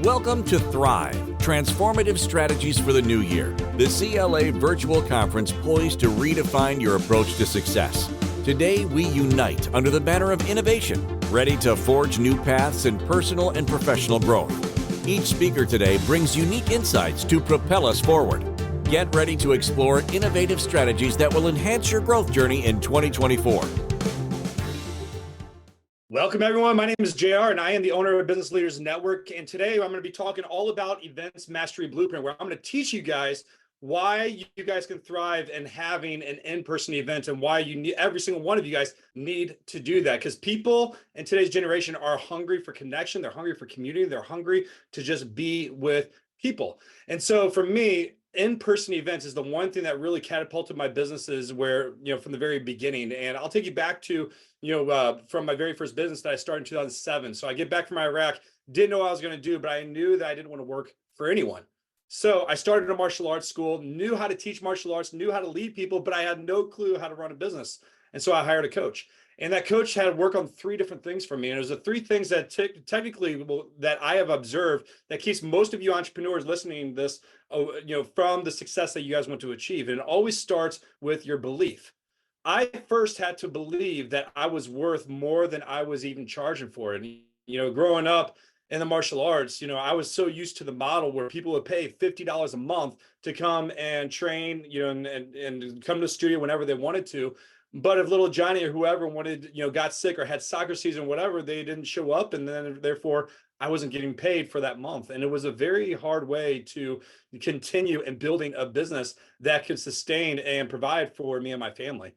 Welcome to Thrive, Transformative Strategies for the New Year, the CLA virtual conference poised to redefine your approach to success. Today, we unite under the banner of innovation, ready to forge new paths in personal and professional growth. Each speaker today brings unique insights to propel us forward. Get ready to explore innovative strategies that will enhance your growth journey in 2024. Welcome, everyone. My name is JR, and I am the owner of Business Leaders Network. And today I'm going to be talking all about Events Mastery Blueprint, where I'm going to teach you guys why you guys can thrive in having an in-person event and why you need, every single one of you guys need to do that. Because people in today's generation are hungry for connection. They're hungry for community. They're hungry to just be with people. And so for me, in-person events is the one thing that really catapulted my businesses where, from the very beginning. And I'll take you back to, from my very first business that I started in 2007. So I get back from Iraq, didn't know what I was going to do, but I knew that I didn't want to work for anyone. So I started a martial arts school, knew how to teach martial arts, knew how to lead people, but I had no clue how to run a business. And so I hired a coach. And that coach had to work on three different things for me. And it was the three things that technically that I have observed that keeps most of you entrepreneurs listening to this, from the success that you guys want to achieve. And it always starts with your belief. I first had to believe that I was worth more than I was even charging for it. And, growing up in the martial arts, I was so used to the model where people would pay $50 a month to come and train, and come to the studio whenever they wanted to. But if little Johnny or whoever wanted, got sick or had soccer season, whatever, they didn't show up. And then therefore I wasn't getting paid for that month. And it was a very hard way to continue in building a business that could sustain and provide for me and my family.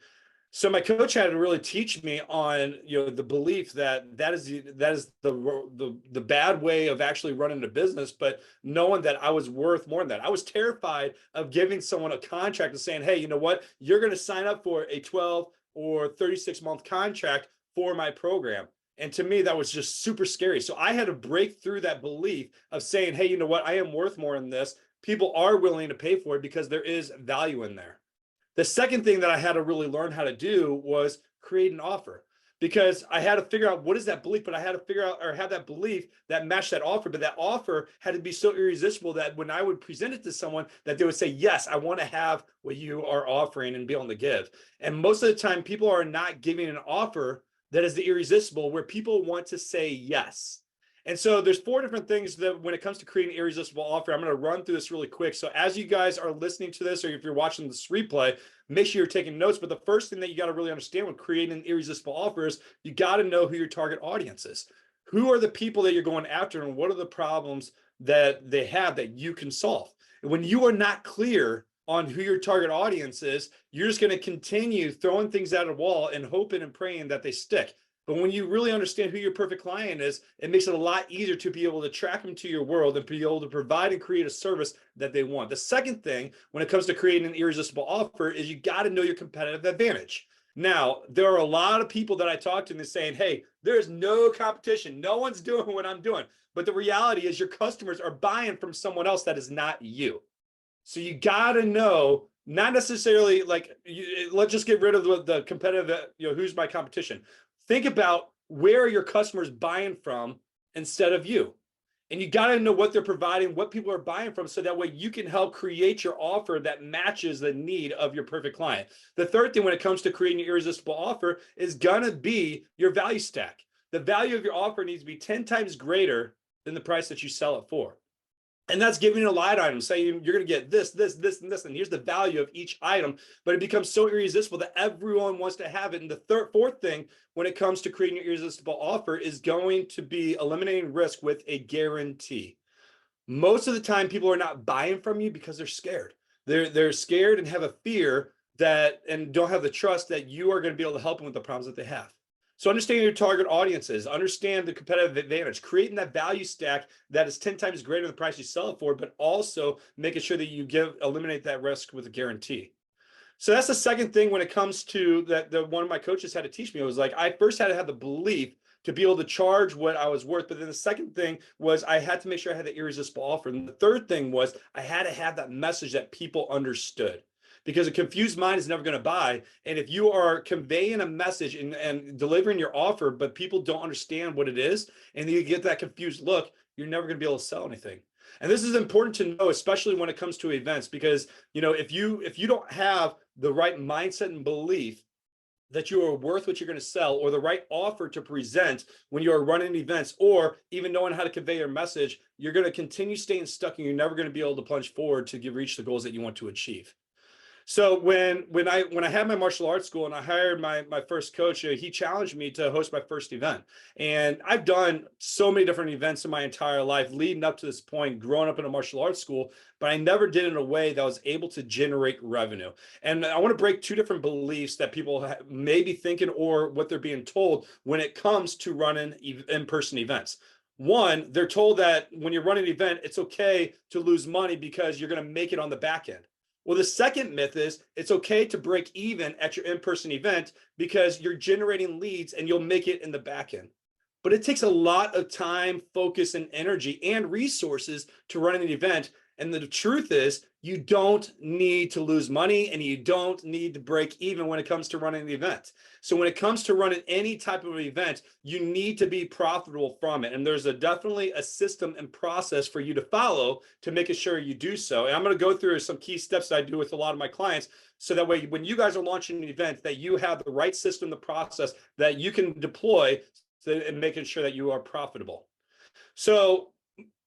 So my coach had to really teach me on, the belief that is the bad way of actually running a business, but knowing that I was worth more than that. I was terrified of giving someone a contract and saying, hey, you know what, you're going to sign up for a 12 or 36-month contract for my program. And to me, that was just super scary. So I had to break through that belief of saying, hey, you know what, I am worth more than this. People are willing to pay for it because there is value in there. The second thing that I had to really learn how to do was create an offer, because I had to figure out what is that belief, but I had to figure out or have that belief that matched that offer. But that offer had to be so irresistible that when I would present it to someone, that they would say, yes, I want to have what you are offering and be able to give. And most of the time, people are not giving an offer that is the irresistible, where people want to say yes. And so there's four different things that when it comes to creating an irresistible offer, I'm going to run through this really quick. So as you guys are listening to this, or if you're watching this replay, make sure you're taking notes. But the first thing that you got to really understand when creating an irresistible offer is you got to know who your target audience is. Who are the people that you're going after, and what are the problems that they have that you can solve? And when you are not clear on who your target audience is, you're just going to continue throwing things at a wall and hoping and praying that they stick. But when you really understand who your perfect client is, it makes it a lot easier to be able to track them to your world and be able to provide and create a service that they want. The second thing, when it comes to creating an irresistible offer, is you got to know your competitive advantage. Now, there are a lot of people that I talk to and they're saying, hey, there's no competition. No one's doing what I'm doing. But the reality is your customers are buying from someone else that is not you. So you got to know, not necessarily let's just get rid of the competitive, who's my competition. Think about where your customers buying from instead of you. And you got to know what they're providing, what people are buying from, so that way you can help create your offer that matches the need of your perfect client. The third thing when it comes to creating an irresistible offer is going to be your value stack. The value of your offer needs to be 10 times greater than the price that you sell it for. And that's giving a line item, saying you're going to get this, this, this, and this, and here's the value of each item. But it becomes so irresistible that everyone wants to have it. And the fourth thing, when it comes to creating an irresistible offer, is going to be eliminating risk with a guarantee. Most of the time, people are not buying from you because they're scared. They're scared and have a fear and don't have the trust that you are going to be able to help them with the problems that they have. So understanding your target audiences, understand the competitive advantage, creating that value stack that is 10 times greater than the price you sell it for, but also making sure that you eliminate that risk with a guarantee. So that's the second thing when it comes to that. One of my coaches had to teach me. It was like, I first had to have the belief to be able to charge what I was worth. But then the second thing was I had to make sure I had the irresistible offer. And the third thing was I had to have that message that people understood. because a confused mind is never going to buy. And if you are conveying a message and delivering your offer, but people don't understand what it is, and you get that confused look, you're never going to be able to sell anything. And this is important to know, especially when it comes to events, because if you don't have the right mindset and belief that you are worth what you're going to sell, or the right offer to present when you're running events, or even knowing how to convey your message, you're going to continue staying stuck, and you're never going to be able to plunge forward to reach the goals that you want to achieve. So when I had my martial arts school and I hired my first coach, he challenged me to host my first event. And I've done so many different events in my entire life leading up to this point, growing up in a martial arts school, but I never did it in a way that was able to generate revenue. And I want to break two different beliefs that people may be thinking, or what they're being told when it comes to running in-person events. One, they're told that when you're running an event, it's okay to lose money because you're going to make it on the back end. Well, the second myth is it's okay to break even at your in-person event because you're generating leads and you'll make it in the back end. But it takes a lot of time, focus, and energy and resources to run an event. And the truth is, you don't need to lose money, and you don't need to break even when it comes to running the event. So when it comes to running any type of event, you need to be profitable from it. And there's definitely a system and process for you to follow to make sure you do so. And I'm going to go through some key steps that I do with a lot of my clients, so that way when you guys are launching an event, that you have the right system, the process that you can deploy and making sure that you are profitable. So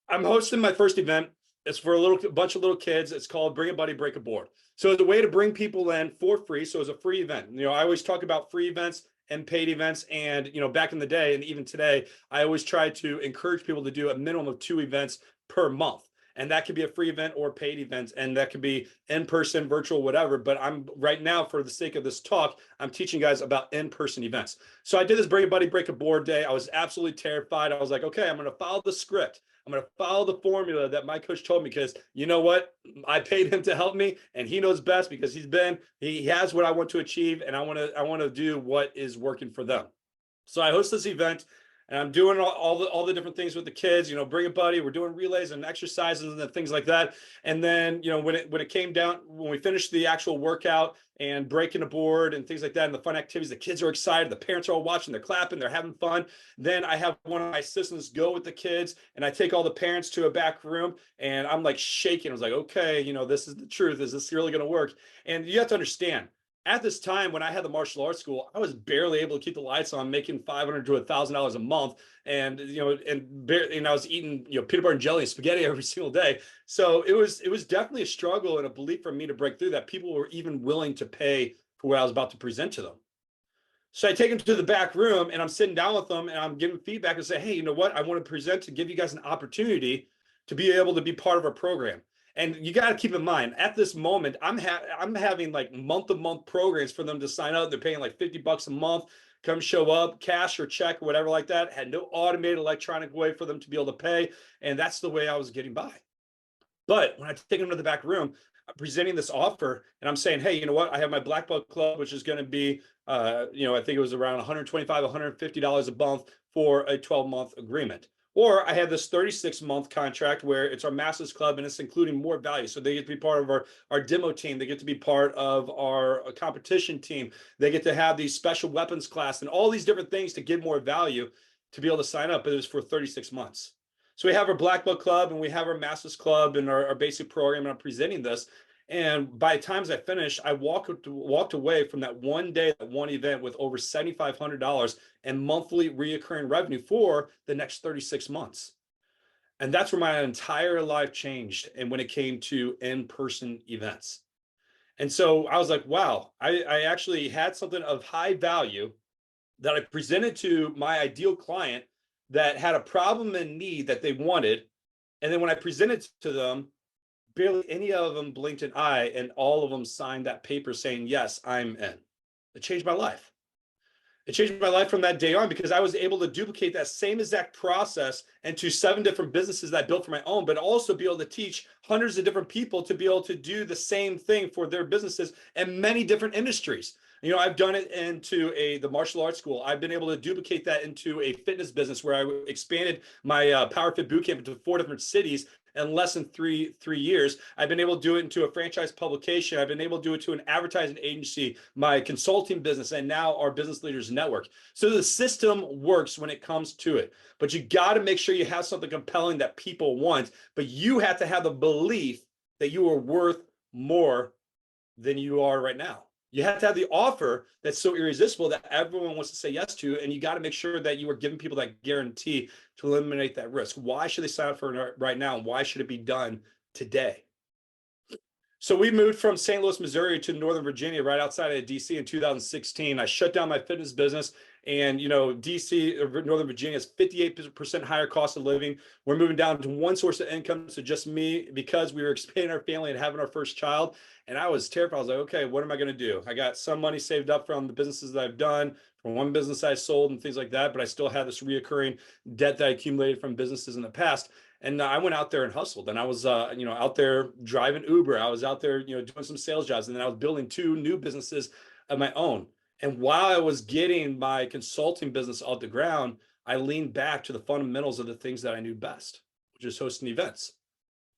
I'm hosting my first event. It's for a bunch of little kids. It's called Bring a Buddy, Break a Board. So it's a way to bring people in for free. So it's a free event. I always talk about free events and paid events. And, back in the day, and even today, I always try to encourage people to do a minimum of 2 events per month. And that could be a free event or paid event. And that could be in-person, virtual, whatever. But I'm right now, for the sake of this talk, I'm teaching guys about in-person events. So I did this Bring a Buddy, Break a Board day. I was absolutely terrified. I was like, okay, I'm going to follow the script. I'm going to follow the formula that my coach told me, because you know what? I paid him to help me, and he knows best, because he has what I want to achieve, and I want to do what is working for them. So I host this event, and I'm doing all the different things with the kids, Bring a Buddy. We're doing relays and exercises and things like that. And then, when it came down, when we finished the actual workout and breaking a board and things like that, and the fun activities, the kids are excited. The parents are all watching, they're clapping, they're having fun. Then I have one of my assistants go with the kids, and I take all the parents to a back room, and I'm like shaking. I was like, okay, this is the truth. Is this really going to work? And you have to understand, at this time, when I had the martial arts school, I was barely able to keep the lights on, making $500 to $1,000 a month, and I was eating peanut butter and jelly and spaghetti every single day. So it was definitely a struggle and a belief for me to break through, that people were even willing to pay for what I was about to present to them. So I take them to the back room, and I'm sitting down with them, and I'm giving feedback and say, hey, you know what? I want to present to give you guys an opportunity to be able to be part of our program. And you got to keep in mind, at this moment, I'm having like month-to-month programs for them to sign up. They're paying like $50 a month, come show up, cash or check, or whatever like that. Had no automated electronic way for them to be able to pay. And that's the way I was getting by. But when I take them to the back room, I'm presenting this offer, and I'm saying, hey, you know what? I have my Black Belt Club, which is going to be, I think it was around $125, $150 a month for a 12-month agreement. Or I have this 36-month contract where it's our Masters Club, and it's including more value. So they get to be part of our demo team. They get to be part of our competition team. They get to have these special weapons class and all these different things to give more value to be able to sign up. But it was for 36 months. So we have our Black Belt Club, and we have our Masters Club, and our basic program, and I'm presenting this. And by the time I finished, I walked away from that one day, that one event, with over $7,500 in monthly reoccurring revenue for the next 36 months. And that's where my entire life changed. And when it came to in-person events. And so I was like, wow, I actually had something of high value that I presented to my ideal client that had a problem and need that they wanted. And then when I presented to them, barely any of them blinked an eye, and all of them signed that paper saying, yes, I'm in. It changed my life. It changed my life from that day on, because I was able to duplicate that same exact process into 7 different businesses that I built for my own, but also be able to teach hundreds of different people to be able to do the same thing for their businesses in many different industries. I've done it into the martial arts school. I've been able to duplicate that into a fitness business where I expanded my Power Fit Bootcamp into 4 different cities. in less than three years. I've been able to do it into a franchise publication. I've been able to do it to an advertising agency, my consulting business, and now our Business Leaders Network. So the system works when it comes to it, but you got to make sure you have something compelling that people want, but you have to have the belief that you are worth more than you are right now. You have to have the offer that's so irresistible that everyone wants to say yes to, and you got to make sure that you are giving people that guarantee to eliminate that risk. Why should they sign up for it right now, and why should it be done today? So we moved from St. Louis, Missouri to Northern Virginia, right outside of DC in 2016. I shut down my fitness business, and DC, Northern Virginia, has 58% higher cost of living. We're moving down to one source of income, so just me, because we were expanding our family and having our first child. And I was terrified. I was like, okay, what am I going to do? I got some money saved up from the businesses that I've done, from one business I sold and things like that, but I still had this reoccurring debt that I accumulated from businesses in the past. And I went out there and hustled, and I was, out there driving Uber. I was out there, doing some sales jobs, and then I was building 2 new businesses of my own. And while I was getting my consulting business off the ground, I leaned back to the fundamentals of the things that I knew best, which is hosting events.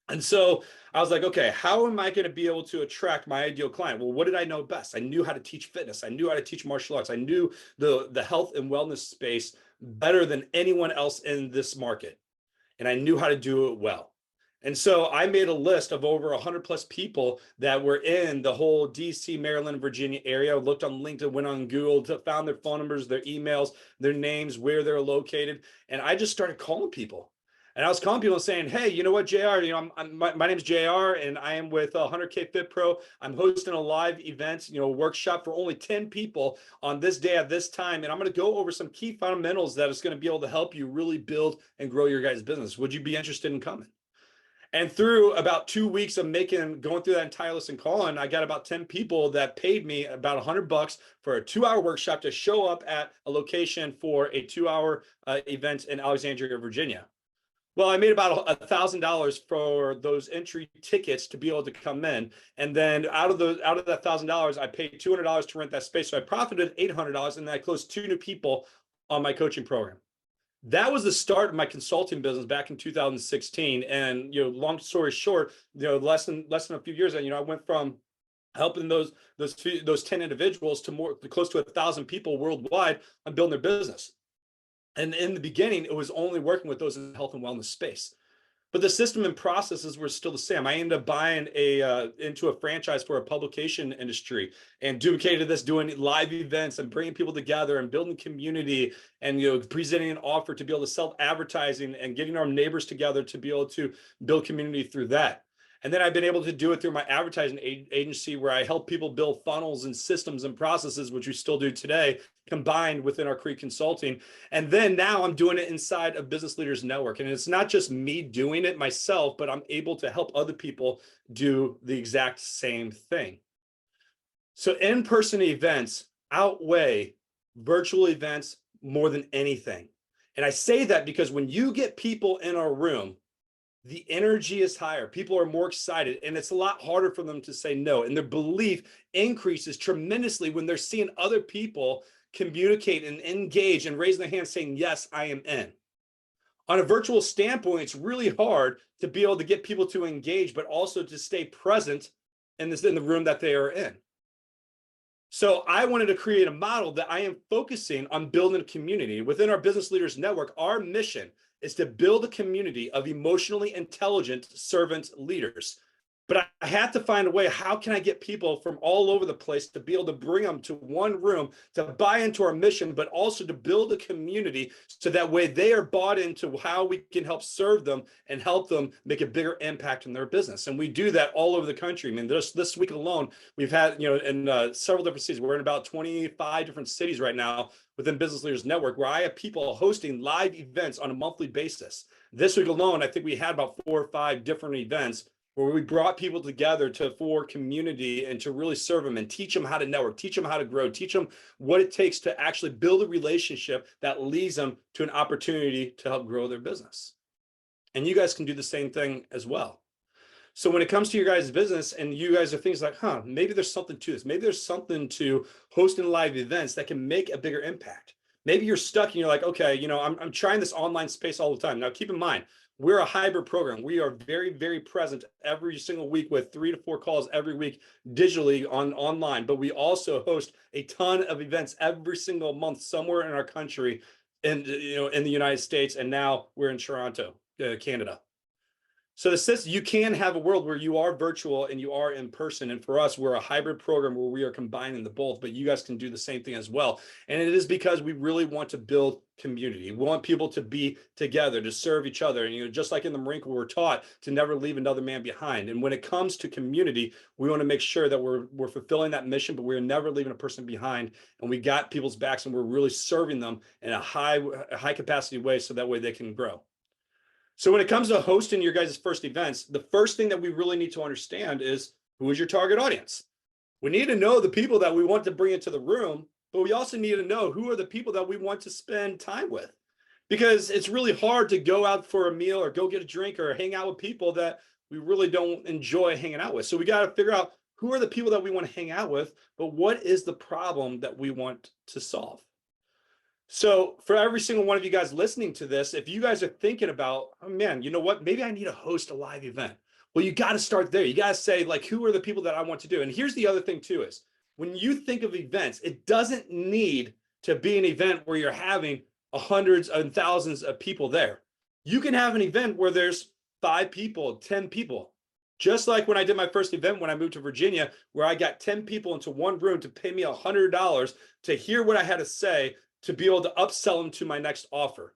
And so I was like, okay, how am I going to be able to attract my ideal client? Well, what did I know best? I knew how to teach fitness. I knew how to teach martial arts. I knew the health and wellness space better than anyone else in this market. And I knew how to do it well. And so I made a list of over 100 plus people that were in the whole DC, Maryland, Virginia area. I looked on LinkedIn, went on Google, found their phone numbers, their emails, their names, where they're located. And I just started calling people. And I was calling people and saying, hey, you know what, JR, my name is JR, and I am with 100K Fit Pro. I'm hosting a live event, workshop for only 10 people on this day at this time. And I'm going to go over some key fundamentals that is going to be able to help you really build and grow your guys' business. Would you be interested in coming? And through about 2 weeks of going through that entire list and calling, I got about 10 people that paid me about $100 for a 2-hour workshop to show up at a location for a 2-hour event in Alexandria, Virginia. Well, I made about $1,000 for those entry tickets to be able to come in. And then out of that $1,000, I paid $200 to rent that space. So I profited $800, and then I closed 2 new people on my coaching program. That was the start of my consulting business back in 2016. And, long story short, less than a few years, I went from helping those 10 individuals to close to 1,000 people worldwide on building their business. And in the beginning, it was only working with those in the health and wellness space. But the system and processes were still the same. I ended up buying into a franchise for a publication industry and duplicated this, doing live events and bringing people together and building community and presenting an offer to be able to sell advertising and getting our neighbors together to be able to build community through that. And then I've been able to do it through my advertising agency, where I help people build funnels and systems and processes, which we still do today, combined within our Creed Consulting. And then now I'm doing it inside of Business Leaders Network. And it's not just me doing it myself, but I'm able to help other people do the exact same thing. So in-person events outweigh virtual events more than anything. And I say that because when you get people in a room, the energy is higher. People are more excited, and it's a lot harder for them to say no. And their belief increases tremendously when they're seeing other people communicate and engage and raise their hand saying, yes, I am in. On a virtual standpoint, it's really hard to be able to get people to engage, but also to stay present in the room that they are in. So I wanted to create a model that I am focusing on building a community. Within our Business Leaders Network, our mission is to build a community of emotionally intelligent servant leaders. But I have to find a way, how can I get people from all over the place to be able to bring them to one room to buy into our mission, but also to build a community so that way they are bought into how we can help serve them and help them make a bigger impact in their business. And we do that all over the country. I mean, this week alone, we've had, in several different cities. We're in about 25 different cities right now within Business Leaders Network, where I have people hosting live events on a monthly basis. This week alone, I think we had about 4 or 5 different events where we brought people together for community and to really serve them and teach them how to network, teach them how to grow, teach them what it takes to actually build a relationship that leads them to an opportunity to help grow their business. And you guys can do the same thing as well. So when it comes to your guys' business and you guys are things like, maybe there's something to this. Maybe there's something to hosting live events that can make a bigger impact. Maybe you're stuck and you're like, okay, I'm trying this online space all the time. Now, keep in mind, we're a hybrid program. We are very, very present every single week with 3 to 4 calls every week digitally online. But we also host a ton of events every single month somewhere in our country, in the United States, and now we're in Toronto, Canada. So the system, you can have a world where you are virtual and you are in person. And for us, we're a hybrid program where we are combining the both, but you guys can do the same thing as well. And it is because we really want to build community. We want people to be together, to serve each other. And, just like in the Marine Corps, we're taught to never leave another man behind. And when it comes to community, we want to make sure that we're fulfilling that mission, but we're never leaving a person behind. And we got people's backs and we're really serving them in a high capacity way so that way they can grow. So when it comes to hosting your guys' first events, the first thing that we really need to understand is, who is your target audience? We need to know the people that we want to bring into the room, but we also need to know who are the people that we want to spend time with. Because it's really hard to go out for a meal or go get a drink or hang out with people that we really don't enjoy hanging out with. So we got to figure out who are the people that we want to hang out with, but what is the problem that we want to solve? So for every single one of you guys listening to this, if you guys are thinking about, oh man, you know what, maybe I need to host a live event. Well, you got to start there. You got to say, like, who are the people that I want to do? And here's the other thing too, is when you think of events, it doesn't need to be an event where you're having hundreds and thousands of people there. You can have an event where there's 5 people, 10 people. Just like when I did my first event when I moved to Virginia, where I got 10 people into one room to pay me $100 to hear what I had to say, to be able to upsell them to my next offer.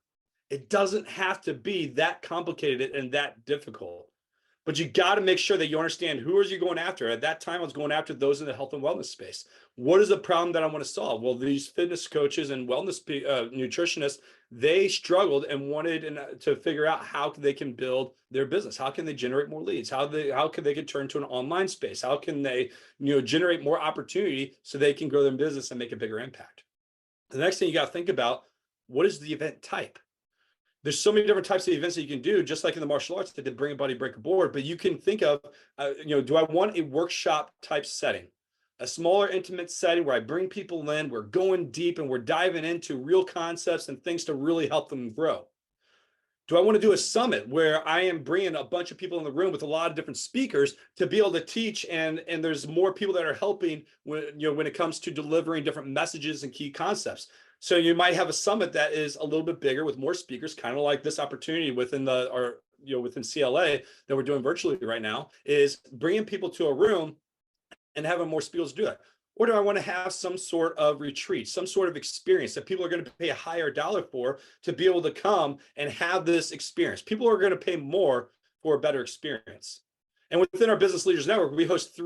It doesn't have to be that complicated and that difficult, but you got to make sure that you understand who are you going after. At that time, I was going after those in the health and wellness space. What is the problem that I want to solve? Well, these fitness coaches and wellness nutritionists, they struggled and wanted to figure out how they can build their business. How can they generate more leads? How can they get turned to an online space? How can they generate more opportunity so they can grow their business and make a bigger impact? The next thing you got to think about, what is the event type? There's so many different types of events that you can do, just like in the martial arts, they did bring a buddy, break a board, but you can think of, do I want a workshop type setting? A smaller, intimate setting where I bring people in, we're going deep and we're diving into real concepts and things to really help them grow. Do I want to do a summit where I am bringing a bunch of people in the room with a lot of different speakers to be able to teach, and there's more people that are helping when it comes to delivering different messages and key concepts? So you might have a summit that is a little bit bigger with more speakers, kind of like this opportunity within within CLA that we're doing virtually right now, is bringing people to a room and having more speakers do that. Or do I want to have some sort of retreat, some sort of experience that people are going to pay a higher dollar for to be able to come and have this experience? People are going to pay more for a better experience. And within our Business Leaders Network, we host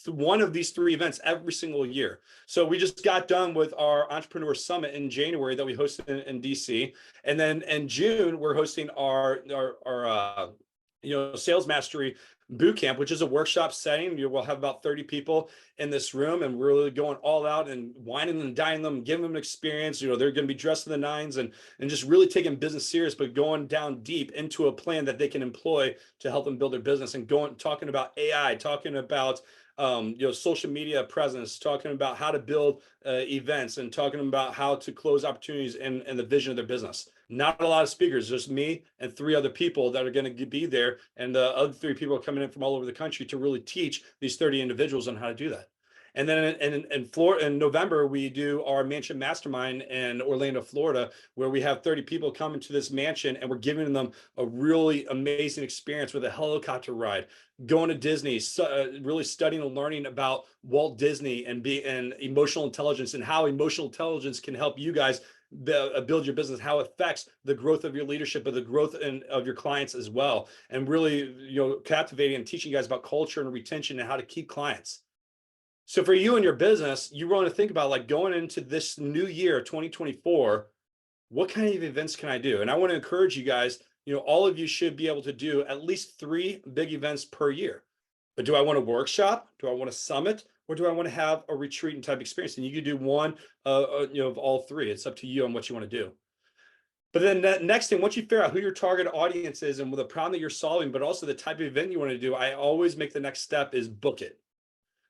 one of these 3 events every single year. So we just got done with our Entrepreneur Summit in January that we hosted in DC. And then in June, we're hosting our Sales Mastery Boot Camp, which is a workshop setting. We'll have about 30 people in this room, and we're really going all out and whining and dining them, giving them an experience. They're going to be dressed in the nines and just really taking business serious, but going down deep into a plan that they can employ to help them build their business, and talking about AI, talking about social media presence, talking about how to build events, and talking about how to close opportunities and the vision of their business. Not a lot of speakers, just me and 3 other people that are going to be there. And the other 3 people are coming in from all over the country to really teach these 30 individuals on how to do that. And then in November, we do our mansion mastermind in Orlando, Florida, where we have 30 people come into this mansion, and we're giving them a really amazing experience with a helicopter ride, going to Disney, really studying and learning about Walt Disney and emotional intelligence, and how emotional intelligence can help you guys build your business, how it affects the growth of your leadership, but the growth of your clients as well. And really, captivating and teaching you guys about culture and retention and how to keep clients. So for you and your business, you want to think about, like, going into this new year, 2024, what kind of events can I do? And I want to encourage you guys, all of you should be able to do at least 3 big events per year. But do I want a workshop? Do I want a summit? Or do I want to have a retreat and type experience? And you can do one of all 3. It's up to you on what you want to do. But then that next thing, once you figure out who your target audience is and the problem that you're solving, but also the type of event you want to do, I always make the next step is book it.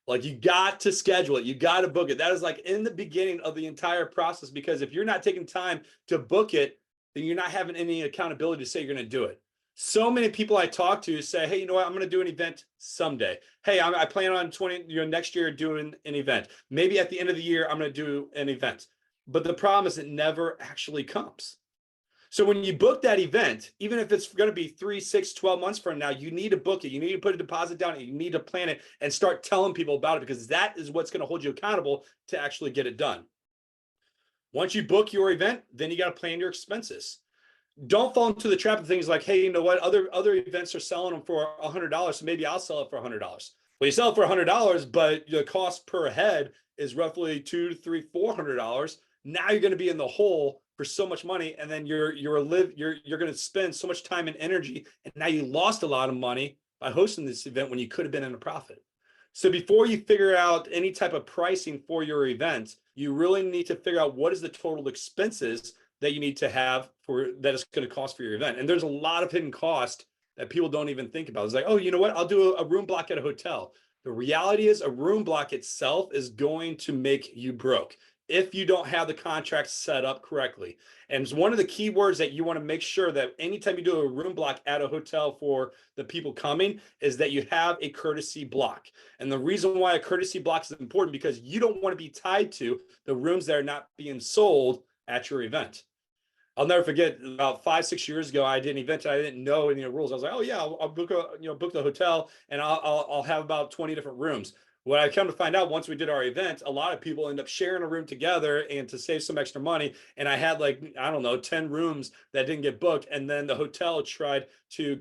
Like, you got to schedule it. You got to book it. That is like in the beginning of the entire process, because if you're not taking time to book it, then you're not having any accountability to say you're going to do it. So many people I talk to say, hey, you know what? I'm going to do an event someday. Hey, I plan on next year doing an event. Maybe at the end of the year, I'm going to do an event. But the problem is it never actually comes. So when you book that event, even if it's going to be 3, 6, 12 months from now, you need to book it. You need to put a deposit down. You need to plan it and start telling people about it, because that is what's going to hold you accountable to actually get it done. Once you book your event, then you got to plan your expenses. Don't fall into the trap of things like, hey, you know what? Other events are selling them for $100, so maybe I'll sell it for $100. Well, you sell it for $100, but the cost per head is roughly $200, $300, $400. Now you're going to be in the hole for so much money, and then you're going to spend so much time and energy, and now you lost a lot of money by hosting this event when you could have been in a profit. So before you figure out any type of pricing for your event, you really need to figure out what is the total expenses that you need to have that it's going to cost for your event. And there's a lot of hidden cost that people don't even think about. It's like, oh, you know what? I'll do a room block at a hotel. The reality is a room block itself is going to make you broke if you don't have the contract set up correctly. And it's one of the key words that you want to make sure that anytime you do a room block at a hotel for the people coming is that you have a courtesy block. And the reason why a courtesy block is important, because you don't want to be tied to the rooms that are not being sold at your event. I'll never forget, about 5, 6 years ago, I did an event. I didn't know any of the rules. I was like, oh yeah, I'll book the hotel, and I'll have about 20 different rooms. What I come to find out, once we did our event, a lot of people end up sharing a room together and to save some extra money. And I had, like, I don't know, 10 rooms that didn't get booked. And then the hotel tried to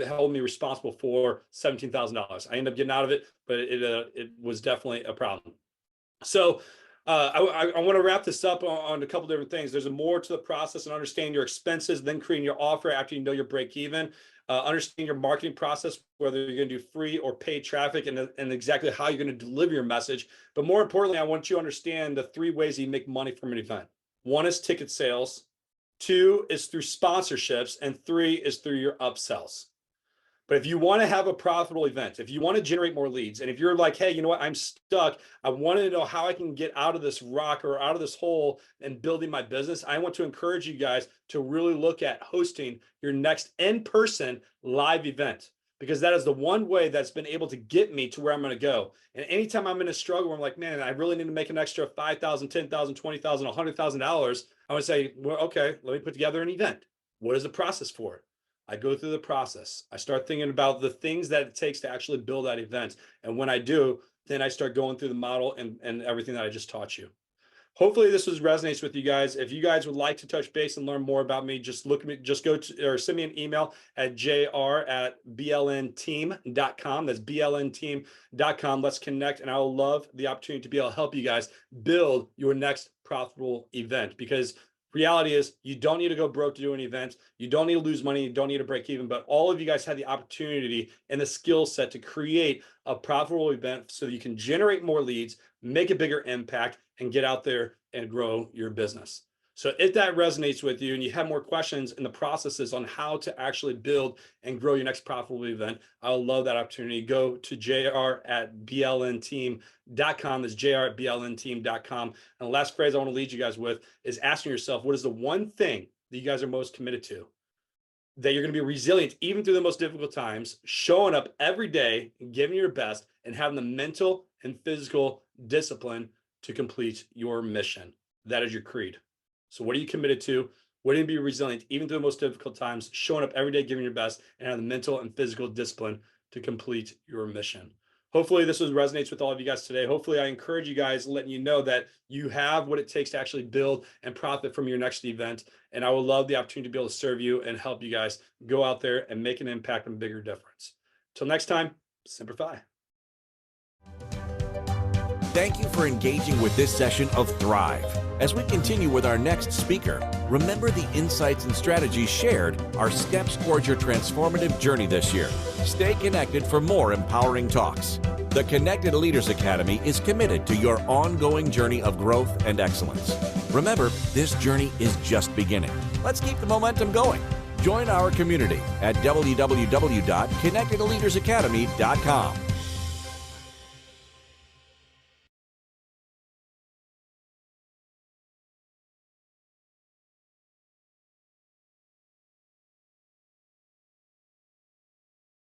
hold me responsible for $17,000. I ended up getting out of it, but it was definitely a problem. So I want to wrap this up on a couple different things. There's more to the process, and understanding your expenses, then creating your offer after you know your break even. Understanding your marketing process, whether you're going to do free or paid traffic, and exactly how you're going to deliver your message. But more importantly, I want you to understand the 3 ways you make money from an event. 1 is ticket sales, 2 is through sponsorships, and 3 is through your upsells. But if you want to have a profitable event, if you want to generate more leads, and if you're like, hey, you know what, I'm stuck, I want to know how I can get out of this rock or out of this hole and building my business, I want to encourage you guys to really look at hosting your next in-person live event, because that is the one way that's been able to get me to where I'm going to go. And anytime I'm in a struggle where I'm like, man, I really need to make an extra $5,000, $10,000, $20,000, $100,000, I would say, well, okay, let me put together an event. What is the process for it? I go through the process. I start thinking about the things that it takes to actually build that event. And when I do, then I start going through the model and everything that I just taught you. Hopefully this resonates with you guys. If you guys would like to touch base and learn more about me, just go to, or send me an email at jr@blnteam.com. That's blnteam.com. Let's connect. And I will love the opportunity to be able to help you guys build your next profitable event, because reality is you don't need to go broke to do an event. You don't need to lose money. You don't need to break even. But all of you guys have the opportunity and the skill set to create a profitable event so that you can generate more leads, make a bigger impact, and get out there and grow your business. So if that resonates with you and you have more questions in the processes on how to actually build and grow your next profitable event, I would love that opportunity. Go to jr@blnteam.com. That's jr@blnteam.com. And the last phrase I want to lead you guys with is asking yourself, what is the one thing that you guys are most committed to? That you're going to be resilient even through the most difficult times, showing up every day, giving your best, and having the mental and physical discipline to complete your mission. That is your creed. So what are you committed to? What do you be resilient even through the most difficult times, showing up every day, giving your best, and have the mental and physical discipline to complete your mission? Hopefully this resonates with all of you guys today. Hopefully I encourage you guys, letting you know that you have what it takes to actually build and profit from your next event. And I would love the opportunity to be able to serve you and help you guys go out there and make an impact and a bigger difference. Till next time, Semper Fi. Thank you for engaging with this session of Thrive. As we continue with our next speaker, remember the insights and strategies shared are steps towards your transformative journey this year. Stay connected for more empowering talks. The Connected Leaders Academy is committed to your ongoing journey of growth and excellence. Remember, this journey is just beginning. Let's keep the momentum going. Join our community at www.connectedleadersacademy.com.